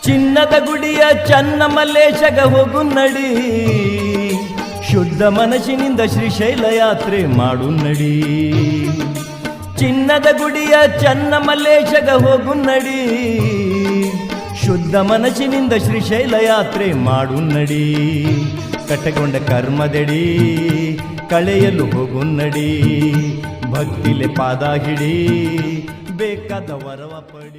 ಚಿನ್ನದ ಗುಡಿಯ ಚನ್ನಮಲ್ಲೇಶಗ ಹೋಗು ನಡಿ, ಶುದ್ಧ ಮನಸ್ಸಿನಿಂದ ಶ್ರೀಶೈಲ ಯಾತ್ರೆ ಮಾಡು ನಡಿ. ಚಿನ್ನದ ಗುಡಿಯ ಚನ್ನಮಲ್ಲೇಶಗ ಹೋಗು ನಡಿ, ಶುದ್ಧ ಮನಸ್ಸಿನಿಂದ ಶ್ರೀಶೈಲ ಯಾತ್ರೆ ಮಾಡು ನಡಿ. ಕಟ್ಟಗೊಂಡ ಕರ್ಮದಡಿ ಕಳೆಯಲು ಹೋಗು ನಡಿ, ಭಕ್ತಿಲೆ ಪಾದ ಹಿಡಿ ಬೇಕಾದ ವರವ ಪಡಿ.